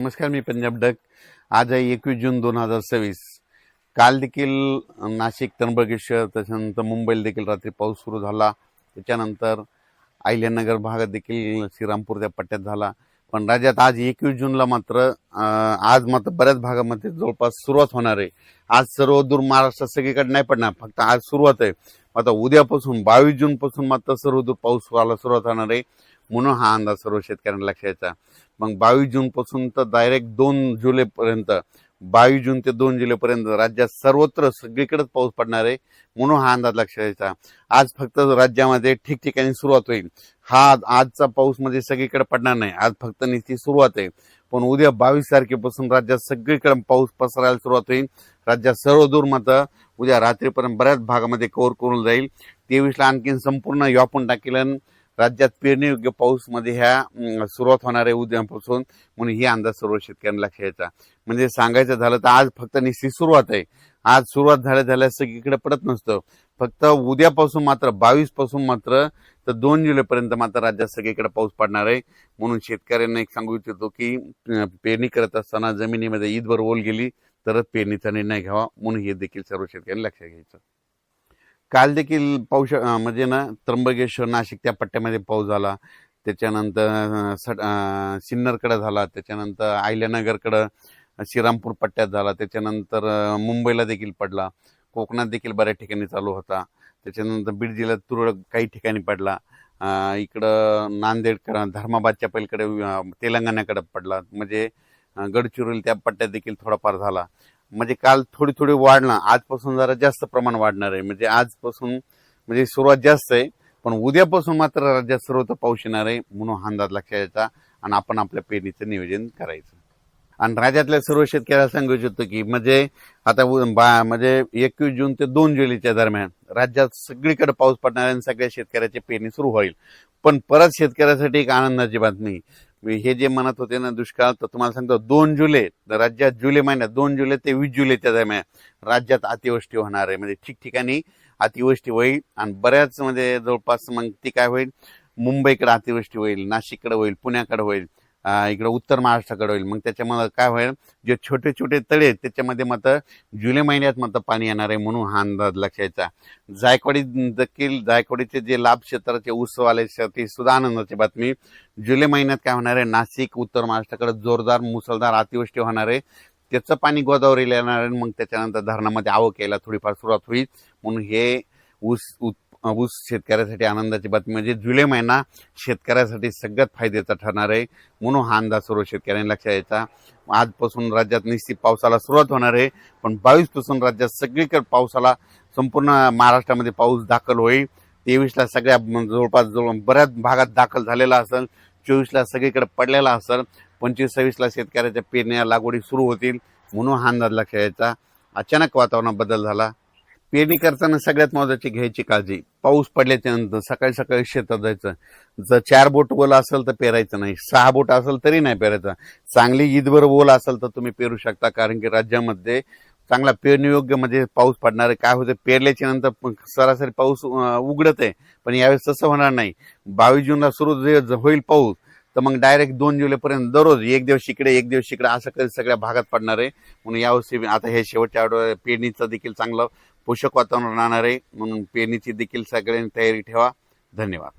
नमस्कार, मी पंजाब डक. आज आहे 21 जून 2026. काल देखील नाशिक, त्र्यंबकेश्वर, त्याच्यानंतर मुंबईला देखील रात्री पाऊस सुरू झाला. त्याच्यानंतर अहिल्यानगर भागात देखील श्रीरामपूर त्या पट्ट्यात झाला. पण राज्यात आज 21 जूनला मात्र आज मात्र बऱ्याच भागामध्ये जवळपास सुरुवात होणार आहे. आज सर्व दूर महाराष्ट्रात सगळीकडे नाही पडणार, फक्त आज सुरुवात आहे. आता उद्यापासून 22 जून पासून मात्र सर्व दूर पाऊस व्हायला सुरुवात होणार आहे. म्हणून हा अंदाज सर्व शेतकऱ्यांना लक्षात यायचा. मग 22 जून पासून तर डायरेक्ट 2 जुलैपर्यंत, 22 जून ते 2 जुलैपर्यंत राज्यात सर्वत्र सगळीकडेच पाऊस पडणार आहे. म्हणून हा अंदाज लक्षात यायचा. आज फक्त राज्यामध्ये ठिकठिकाणी सुरुवात होईल. हा आजचा पाऊस म्हणजे सगळीकडे पडणार नाही, आज फक्त नुसती सुरुवात आहे. पण उद्या 22 तारखेपासून राज्यात सगळीकडे पाऊस पसरायला सुरुवात होईल. राज्यात सर्व दूर मात्र उद्या रात्रीपर्यंत बऱ्याच भागामध्ये कव्हर करून जाईल. 23ला आणखी संपूर्ण व्यापून टाकेल. राज्यात पेरणीयोग्य पाऊस मध्ये ह्या सुरुवात होणार आहे उद्यापासून. म्हणून ही अंदाज सर्व शेतकऱ्यांना लक्षात यायचा. म्हणजे सांगायचं झालं तर आज फक्त निश्चित सुरुवात आहे. आज सुरुवात झाल्या सगळीकडे पडत नसतं. फक्त उद्यापासून मात्र 22 पासून मात्र तर 2 जुलैपर्यंत मात्र राज्यात सगळीकडे पाऊस पडणार आहे. म्हणून शेतकऱ्यांना एक सांगू इच्छितो की पेरणी करत असताना जमिनीमध्ये ईदभर ओल गेली तरच पेरणीचा निर्णय घ्यावा. म्हणून हे देखील सर्व शेतकऱ्यांनी लक्षात घ्यायचं. काल देखील पाऊस म्हणजे त्र्यंबकेश्वर, नाशिक त्या पट्ट्यामध्ये पाऊस झाला. त्याच्यानंतर सिन्नरकडे झाला. त्याच्यानंतर अहिल्यानगरकडं श्रीरामपूर पट्ट्यात झाला. त्याच्यानंतर मुंबईला देखील पडला. कोकणात देखील बऱ्याच ठिकाणी चालू होता. त्याच्यानंतर बीड जिल्ह्यात तुरळक काही ठिकाणी पडला. इकडं नांदेडकडं, धर्माबादच्या पलीकडे तेलंगणाकडे पडला. म्हणजे गडचिरोली त्या पट्ट्यात देखील थोडाफार झाला. म्हणजे काल थोडी थोडी वाढला. आजपासून जरा जास्त प्रमाण वाढणार आहे. म्हणजे आजपासून म्हणजे सुरुवात जास्त आहे, पण उद्यापासून मात्र राज्यात सर्वत्र पाऊस येणार आहे. म्हणून अंदाज लक्षात यायचा आणि आपण आपल्या पेरणीचं नियोजन करायचं. आणि राज्यातल्या सर्व शेतकऱ्याला सांगू इच्छितो की म्हणजे आता म्हणजे 21 जून ते 2 जुलैच्या दरम्यान राज्यात सगळीकडे पाऊस पडणार आहे आणि सगळ्या शेतकऱ्याची पेरणी सुरू होईल. पण परत शेतकऱ्यासाठी एक आनंदाची बातमी. हे जे म्हणत होते ना दुष्काळ, तर तुम्हाला सांगतो 2 जुलै राज्यात, जुलै महिन्यात 2 जुलै ते 20 जुलैच्या दरम्यान राज्यात अतिवृष्टी होणार आहे. म्हणजे ठिकठिकाणी अतिवृष्टी होईल आणि बऱ्याच म्हणजे जवळपास मग ती काय होईल, मुंबईकडे अतिवृष्टी होईल, नाशिककडे होईल, पुण्याकडे होईल, इकडे उत्तर महाराष्ट्राकडे होईल. मग त्याच्यामुळे काय होईल, जे छोटे छोटे तळे आहेत त्याच्यामध्ये मात्र जुलै महिन्यात मात्र पाणी येणार आहे. म्हणून हा अंदाज लक्षायचा. जायकवाडी देखील, जायकवाडीचे जे लाभ क्षेत्राचे उत्सव आले ते सुद्धा आनंदाची बातमी. जुलै महिन्यात काय होणार आहे, नाशिक, उत्तर महाराष्ट्राकडे जोरदार मुसळधार अतिवृष्टी होणार आहे. त्याचं पाणी गोदावरीला येणार आहे. मग त्याच्यानंतर धरणामध्ये आवक यायला थोडीफार सुरुवात होईल. म्हणून हे ऊस शेतकऱ्यासाठी आनंदाची बातमी. म्हणजे जुलै महिना शेतकऱ्यासाठी सगळ्यात फायद्याचा ठरणार आहे. म्हणून हा अंदाज सर्व शेतकऱ्यांनी लक्षात यायचा. आजपासून राज्यात निश्चित पावसाला सुरुवात होणार आहे, पण 22 पासून राज्यात सगळीकडे पावसाला संपूर्ण महाराष्ट्रामध्ये पाऊस दाखल होईल. 23ला सगळ्या जवळपास बऱ्याच भागात दाखल झालेला असेल. 24ला सगळीकडे पडलेला असेल. 25-26ला शेतकऱ्याच्या पेरण्या लागवडी सुरू होतील. म्हणून हा अंदाज लक्षात यायचा. अचानक वातावरणात बदल झाला. पेरणी करताना सगळ्यात महत्वाची घ्यायची काळजी, पाऊस पडल्याच्या नंतर सकाळी सकाळी शेतात जायचं. जर 4 बोट ओला असेल तर पेरायचं नाही, 6 बोट असेल तरी नाही पेरायचं. चांगली ईदभर ओला असेल तर तुम्ही पेरू शकता, कारण की राज्यामध्ये चांगला पेरणीयोग्य म्हणजे पाऊस पडणार आहे. काय होतं, पेरल्याच्या नंतर सरासरी पाऊस उघडत आहे, पण यावेळेस तसं होणार नाही. 22 जूनला सुरू होईल पाऊस, तर मग डायरेक्ट 2 जुलैपर्यंत दररोज एक दिवस इकडे एक दिवस इकडे असं कधी सगळ्या भागात पडणार आहे. म्हणून यावर्षी आता हे शेवटच्या आठवड्यात पेरणीचं देखील चांगलं पोषक वातावरण राहणार आहे. म्हणून पेरणीची देखील सगळ्यांनी तयारी ठेवा. धन्यवाद.